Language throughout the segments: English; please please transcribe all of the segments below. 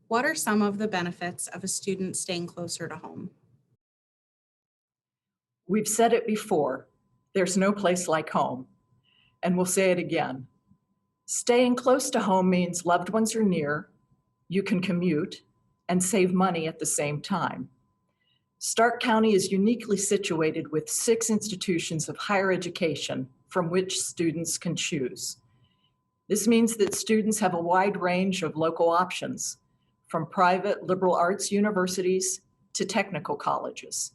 What are some of the benefits of a student staying closer to home? We've said it before, there's no place like home, and we'll say it again. Staying close to home means loved ones are near, you can commute, and save money at the same time. Stark County is uniquely situated with 6 institutions of higher education from which students can choose. This means that students have a wide range of local options, from private liberal arts universities to technical colleges.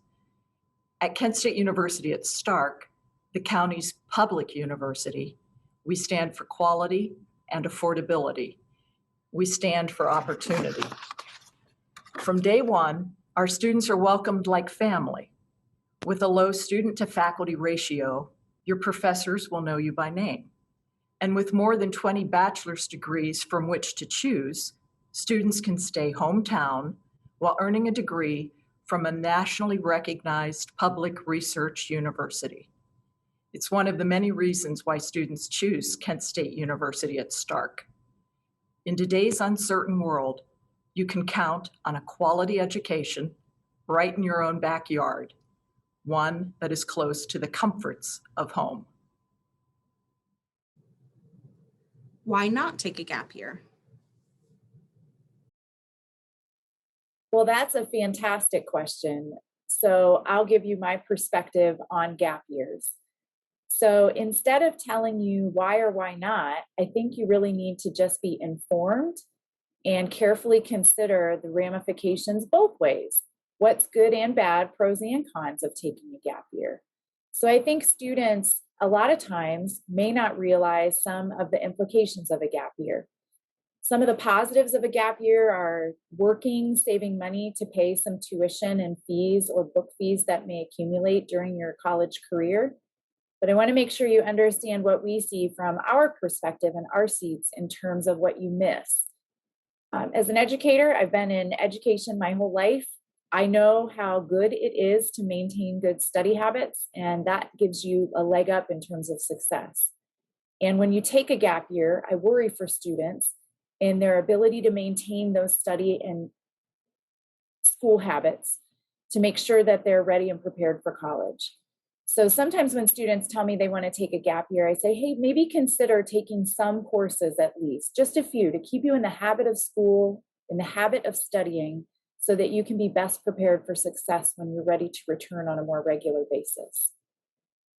At Kent State University at Stark, the county's public university, we stand for quality and affordability. We stand for opportunity. From day one, our students are welcomed like family. With a low student to faculty ratio, your professors will know you by name. And with more than 20 bachelor's degrees from which to choose, students can stay hometown while earning a degree from a nationally recognized public research university. It's one of the many reasons why students choose Kent State University at Stark. In today's uncertain world, you can count on a quality education right in your own backyard, one that is close to the comforts of home. Why not take a gap year? Well, that's a fantastic question. So I'll give you my perspective on gap years. So instead of telling you why or why not, I think you really need to just be informed and carefully consider the ramifications both ways. What's good and bad, pros and cons of taking a gap year. So I think students a lot of times may not realize some of the implications of a gap year. Some of the positives of a gap year are working, saving money to pay some tuition and fees or book fees that may accumulate during your college career. But I want to make sure you understand what we see from our perspective and our seats in terms of what you miss. As an educator, I've been in education my whole life. I know how good it is to maintain good study habits, and that gives you a leg up in terms of success. And when you take a gap year, I worry for students in their ability to maintain those study and school habits to make sure that they're ready and prepared for college. So sometimes when students tell me they want to take a gap year, I say, hey, maybe consider taking some courses at least, just a few, to keep you in the habit of school, in the habit of studying, so that you can be best prepared for success when you're ready to return on a more regular basis.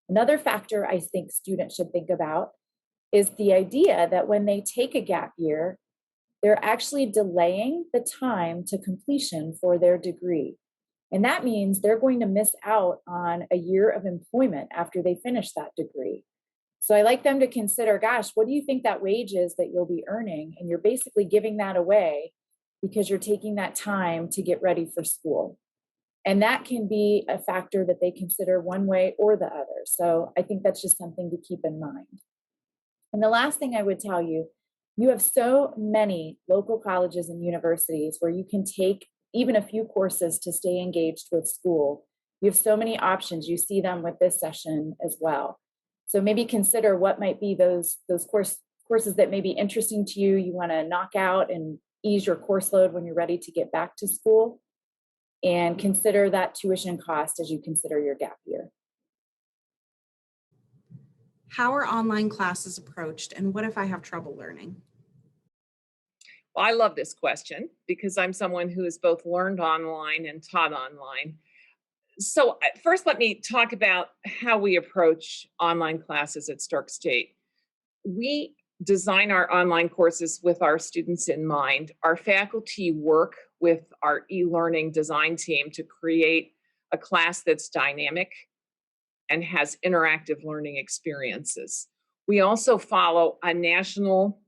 Another factor I think students should think about is the idea that when they take a gap year, they're actually delaying the time to completion for their degree. And that means they're going to miss out on a year of employment after they finish that degree. So I like them to consider, gosh, what do you think that wage is that you'll be earning? And you're basically giving that away because you're taking that time to get ready for school. And that can be a factor that they consider one way or the other. So I think that's just something to keep in mind. And the last thing I would tell you, you have so many local colleges and universities where you can take even a few courses to stay engaged with school. You have so many options. You see them with this session as well. So maybe consider what might be those courses that may be interesting to you. You want to knock out and ease your course load when you're ready to get back to school. And consider that tuition cost as you consider your gap year. How are online classes approached, and what if I have trouble learning? Well, I love this question because I'm someone who has both learned online and taught online. So, first, let me talk about how we approach online classes at Stark State. We design our online courses with our students in mind. Our faculty work with our e-learning design team to create a class that's dynamic and has interactive learning experiences. We also follow a national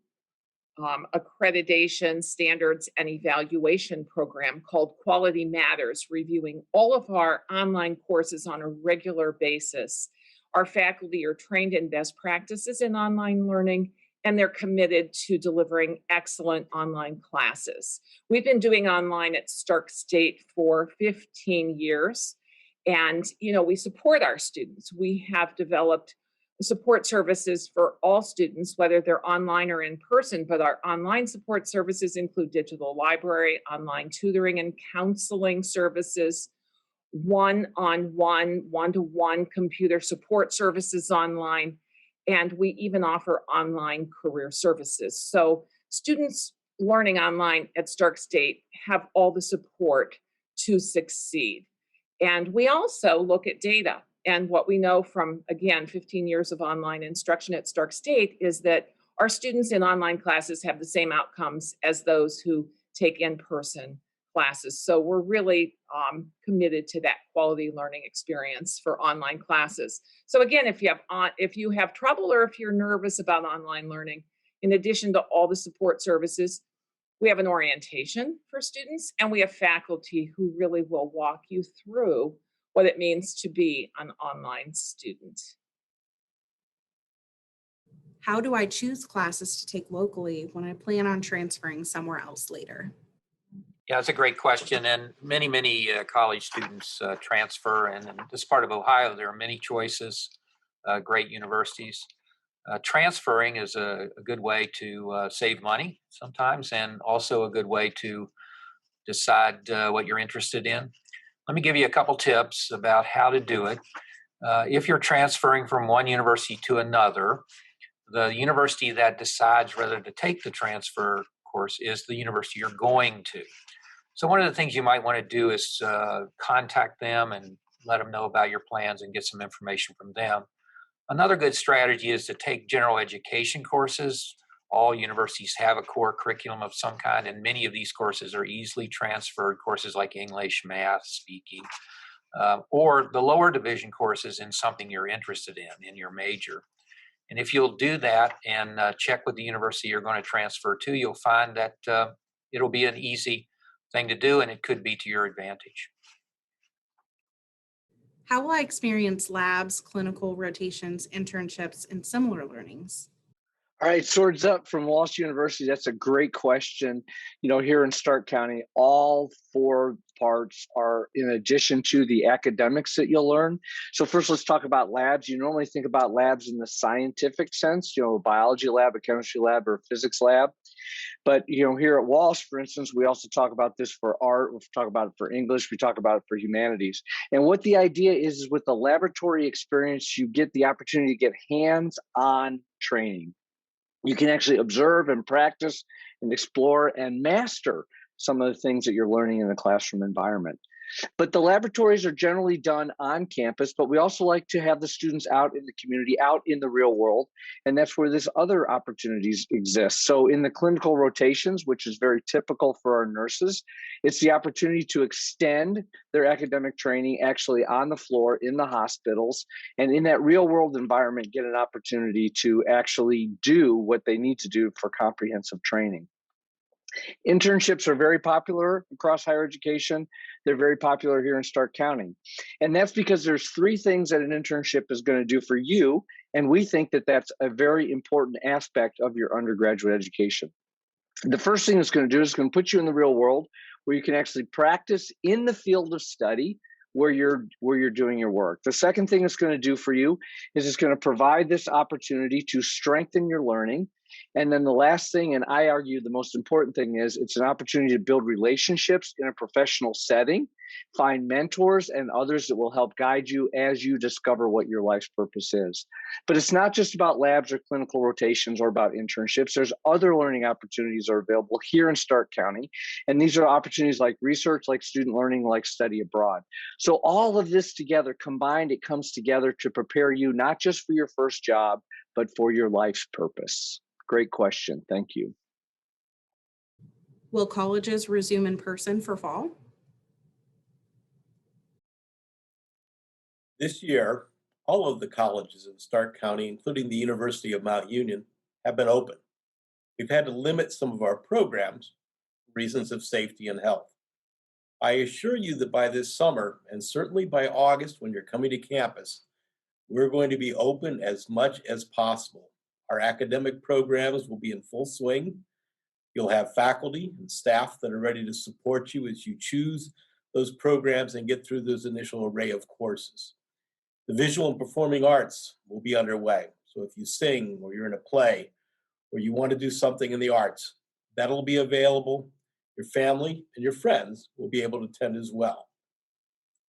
accreditation standards and evaluation program called Quality Matters, reviewing all of our online courses on a regular basis. Our faculty are trained in best practices in online learning, and they're committed to delivering excellent online classes. We've been doing online at Stark State for 15 years, and we support our students. We have developed support services for all students, whether they're online or in person, but our online support services include digital library, online tutoring and counseling services, one-on-one, one-to-one computer support services online, and we even offer online career services. So students learning online at Stark State have all the support to succeed. And we also look at data. And what we know from, again, 15 years of online instruction at Stark State is that our students in online classes have the same outcomes as those who take in-person classes. So we're really committed to that quality learning experience for online classes. So again, if you have trouble or if you're nervous about online learning, in addition to all the support services, we have an orientation for students, and we have faculty who really will walk you through what it means to be an online student. How do I choose classes to take locally when I plan on transferring somewhere else later? Yeah, it's a great question. And many college students transfer. And in this part of Ohio, there are many choices, great universities. Transferring is a good way to save money sometimes, and also a good way to decide what you're interested in. Let me give you a couple tips about how to do it. If you're transferring from one university to another, the university that decides whether to take the transfer course is the university you're going to. So one of the things you might want to do is contact them and let them know about your plans and get some information from them. Another good strategy is to take general education courses. All universities have a core curriculum of some kind, and many of these courses are easily transferred, courses like English, math, speaking, or the lower division courses in something you're interested in your major. And if you'll do that and check with the university you're going to transfer to, you'll find that it'll be an easy thing to do, and it could be to your advantage. How will I experience labs, clinical rotations, internships, and similar learnings? All right, swords up from Walsh University. That's a great question. Here in Stark County, all four parts are in addition to the academics that you'll learn. So first, let's talk about labs. You normally think about labs in the scientific sense, a biology lab, a chemistry lab, or a physics lab. But here at Walsh, for instance, we also talk about this for art, we talk about it for English, we talk about it for humanities. And what the idea is with the laboratory experience, you get the opportunity to get hands-on training. You can actually observe and practice and explore and master some of the things that you're learning in the classroom environment. But the laboratories are generally done on campus, but we also like to have the students out in the community, out in the real world, and that's where this other opportunities exist. So in the clinical rotations, which is very typical for our nurses, it's the opportunity to extend their academic training actually on the floor in the hospitals, and in that real world environment, get an opportunity to actually do what they need to do for comprehensive training. Internships are very popular across higher education. They're very popular here in Stark County. And that's because there's three things that an internship is going to do for you. And we think that that's a very important aspect of your undergraduate education. The first thing it's going to do is going to put you in the real world where you can actually practice in the field of study where you're doing your work. The second thing it's going to do for you is it's going to provide this opportunity to strengthen your learning. And then the last thing, and I argue the most important thing, is it's an opportunity to build relationships in a professional setting, find mentors and others that will help guide you as you discover what your life's purpose is. But it's not just about labs or clinical rotations or about internships. There's other learning opportunities that are available here in Stark County. And these are opportunities like research, like student learning, like study abroad. So all of this together, combined, it comes together to prepare you not just for your first job, but for your life's purpose. Great question. Thank you. Will colleges resume in person for fall? This year, all of the colleges in Stark County, including the University of Mount Union, have been open. We've had to limit some of our programs for reasons of safety and health. I assure you that by this summer, and certainly by August when you're coming to campus, we're going to be open as much as possible. Our academic programs will be in full swing. You'll have faculty and staff that are ready to support you as you choose those programs and get through those initial array of courses. The visual and performing arts will be underway. So if you sing or you're in a play or you want to do something in the arts, that'll be available. Your family and your friends will be able to attend as well.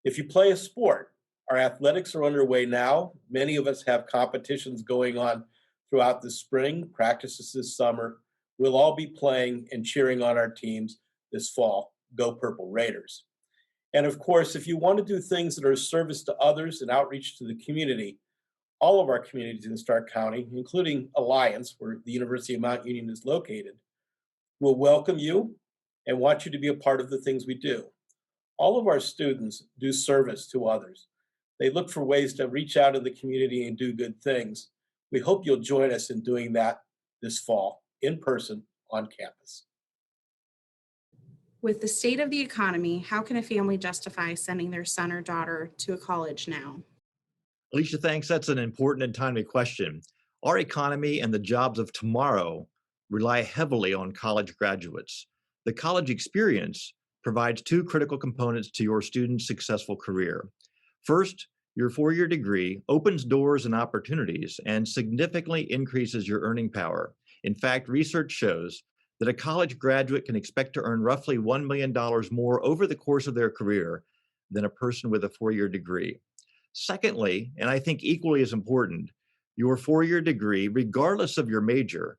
If you play a sport, our athletics are underway now. Many of us have competitions going on throughout the spring, practices this summer. We'll all be playing and cheering on our teams this fall. Go Purple Raiders. And of course, if you want to do things that are of service to others and outreach to the community, all of our communities in Stark County, including Alliance, where the University of Mount Union is located, will welcome you and want you to be a part of the things we do. All of our students do service to others. They look for ways to reach out in the community and do good things. We hope you'll join us in doing that this fall, in person, on campus. With the state of the economy, how can a family justify sending their son or daughter to a college now? Alicia, thanks. That's an important and timely question. Our economy and the jobs of tomorrow rely heavily on college graduates. The college experience provides two critical components to your student's successful career. First, your four-year degree opens doors and opportunities and significantly increases your earning power. In fact, research shows that a college graduate can expect to earn roughly $1 million more over the course of their career than a person with a four-year degree. Secondly, and I think equally as important, your four-year degree, regardless of your major,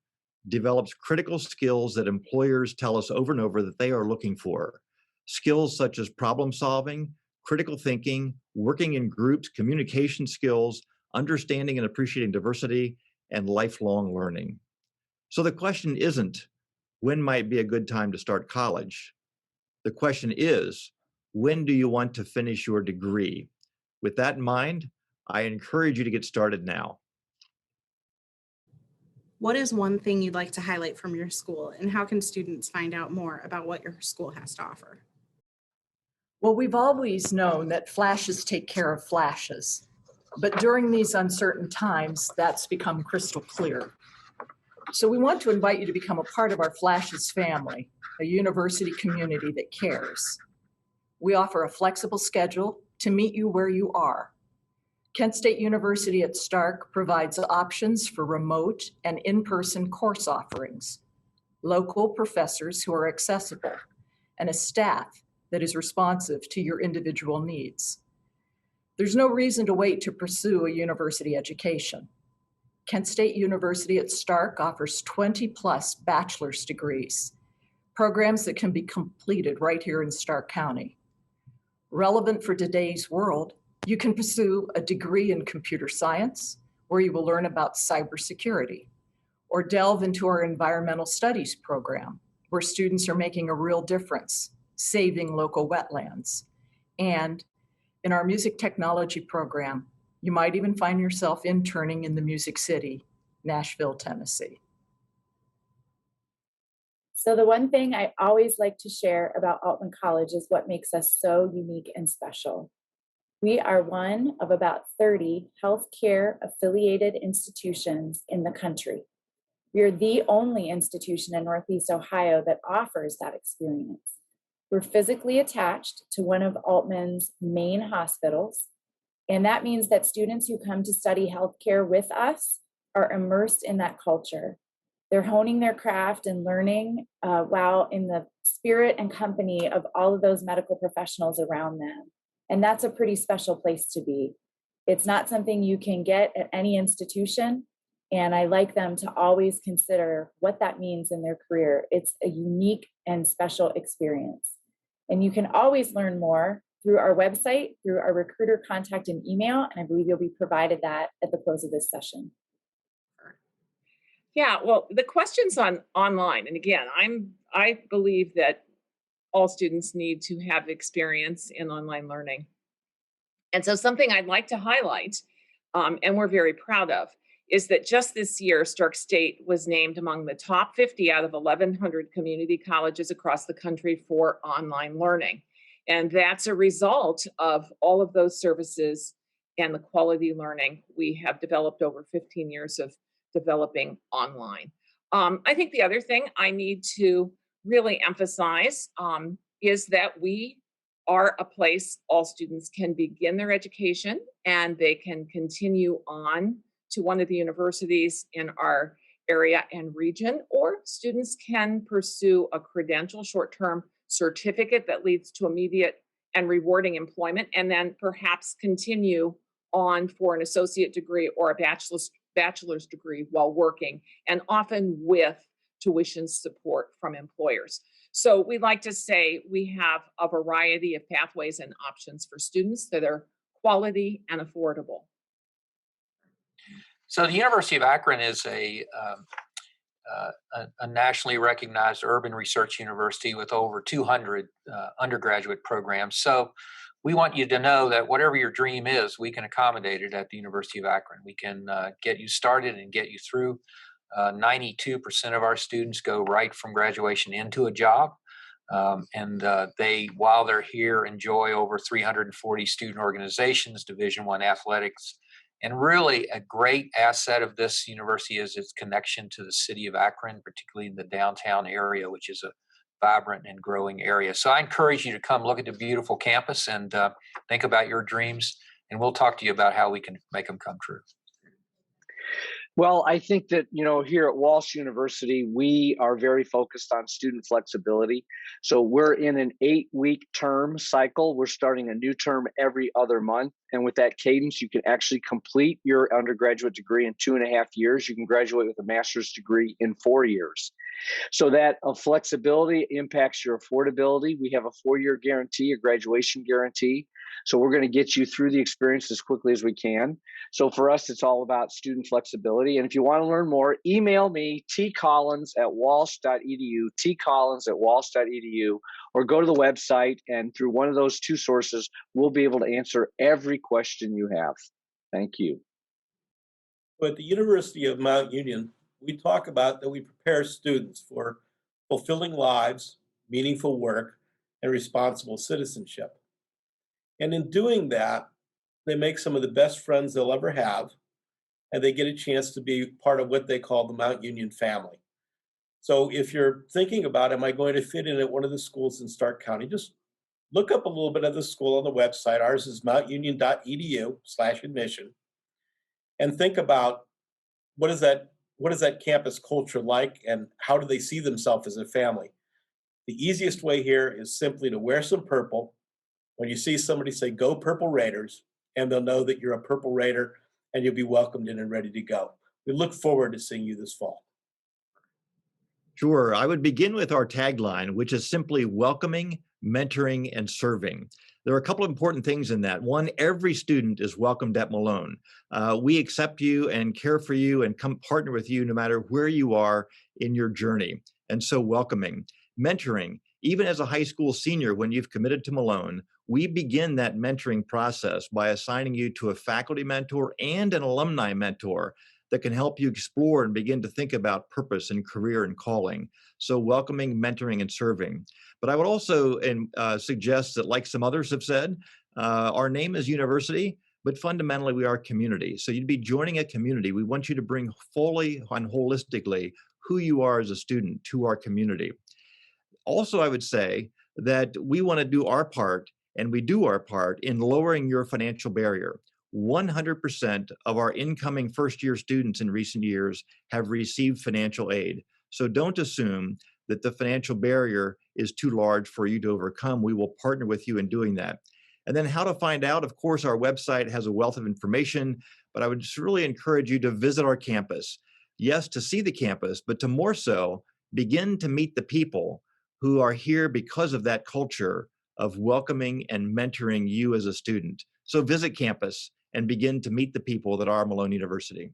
develops critical skills that employers tell us over and over that they are looking for. Skills such as problem solving, critical thinking, working in groups, communication skills, understanding and appreciating diversity, and lifelong learning. So the question isn't, when might be a good time to start college? The question is, when do you want to finish your degree? With that in mind, I encourage you to get started now. What is one thing you'd like to highlight from your school, and how can students find out more about what your school has to offer? Well, we've always known that flashes take care of flashes, but during these uncertain times, that's become crystal clear. So we want to invite you to become a part of our Flashes family, a university community that cares. We offer a flexible schedule to meet you where you are. Kent State University at Stark provides options for remote and in-person course offerings, local professors who are accessible, and a staff that is responsive to your individual needs. There's no reason to wait to pursue a university education. Kent State University at Stark offers 20+ bachelor's degrees, programs that can be completed right here in Stark County. Relevant for today's world, you can pursue a degree in computer science, where you will learn about cybersecurity, or delve into our environmental studies program, where students are making a real difference, saving local wetlands. And in our music technology program, you might even find yourself interning in the Music City, Nashville, Tennessee. So the one thing I always like to share about Altman College is what makes us so unique and special. We are one of about 30 healthcare affiliated institutions in the country. We are the only institution in Northeast Ohio that offers that experience. We're physically attached to one of Altman's main hospitals, and that means that students who come to study healthcare with us are immersed in that culture. They're honing their craft and learning while in the spirit and company of all of those medical professionals around them. And that's a pretty special place to be. It's not something you can get at any institution. And I like them to always consider what that means in their career. It's a unique and special experience. And you can always learn more through our website, through our recruiter contact and email. And I believe you'll be provided that at the close of this session. Yeah, well, the questions on online, and again, I believe that all students need to have experience in online learning. And so something I'd like to highlight, and we're very proud of, is that just this year, Stark State was named among the top 50 out of 1,100 community colleges across the country for online learning. And that's a result of all of those services and the quality learning we have developed over 15 years of developing online. I think the other thing I need to really emphasize is that we are a place all students can begin their education and they can continue on to one of the universities in our area and region, or students can pursue a credential short-term certificate that leads to immediate and rewarding employment, and then perhaps continue on for an associate degree or a bachelor's degree while working, and often with tuition support from employers. So we like to say we have a variety of pathways and options for students that are quality and affordable. So the University of Akron is a nationally recognized urban research university with over 200 undergraduate programs. So we want you to know that whatever your dream is, we can accommodate it at the University of Akron. We can get you started and get you through. 92% of our students go right from graduation into a job. And they, while they're here, enjoy over 340 student organizations, Division I athletics. And really a great asset of this university is its connection to the city of Akron, particularly in the downtown area, which is a vibrant and growing area. So I encourage you to come look at the beautiful campus and think about your dreams, and we'll talk to you about how we can make them come true. Well, I think that, here at Walsh University, we are very focused on student flexibility. So we're in an 8-week term cycle. We're starting a new term every other month. And with that cadence, you can actually complete your undergraduate degree in 2.5 years. You can graduate with a master's degree in 4 years. So that flexibility impacts your affordability. We have a 4-year guarantee, a graduation guarantee. So we're going to get you through the experience as quickly as we can. So for us, it's all about student flexibility. And if you want to learn more, email me, tcollins@walsh.edu, tcollins@walsh.edu, or go to the website, and through one of those two sources, we'll be able to answer every question you have. Thank you. At the University of Mount Union, we talk about that we prepare students for fulfilling lives, meaningful work, and responsible citizenship. And in doing that, they make some of the best friends they'll ever have, and they get a chance to be part of what they call the Mount Union family. So if you're thinking about, am I going to fit in at one of the schools in Stark County, just look up a little bit of the school on the website. Ours is mountunion.edu/admission. And think about what is that campus culture like, and how do they see themselves as a family? The easiest way here is simply to wear some purple. When you see somebody, say, "Go Purple Raiders," and they'll know that you're a Purple Raider and you'll be welcomed in and ready to go. We look forward to seeing you this fall. Sure. I would begin with our tagline, which is simply welcoming, mentoring, and serving. There are a couple of important things in that. One, every student is welcomed at Malone. We accept you and care for you and come partner with you no matter where you are in your journey. And so welcoming. Mentoring, even as a high school senior, when you've committed to Malone, we begin that mentoring process by assigning you to a faculty mentor and an alumni mentor that can help you explore and begin to think about purpose and career and calling. So welcoming, mentoring, and serving. But I would also suggest that, like some others have said, our name is university, but fundamentally we are community. So you'd be joining a community. We want you to bring fully and holistically who you are as a student to our community. Also, I would say that we want to do our part, and we do our part in lowering your financial barrier. 100% of our incoming first-year students in recent years have received financial aid. So don't assume that the financial barrier is too large for you to overcome. We will partner with you in doing that. And then how to find out, of course, our website has a wealth of information, but I would just really encourage you to visit our campus. Yes, to see the campus, but to more so, begin to meet the people who are here because of that culture of welcoming and mentoring you as a student. So visit campus and begin to meet the people that are Malone University.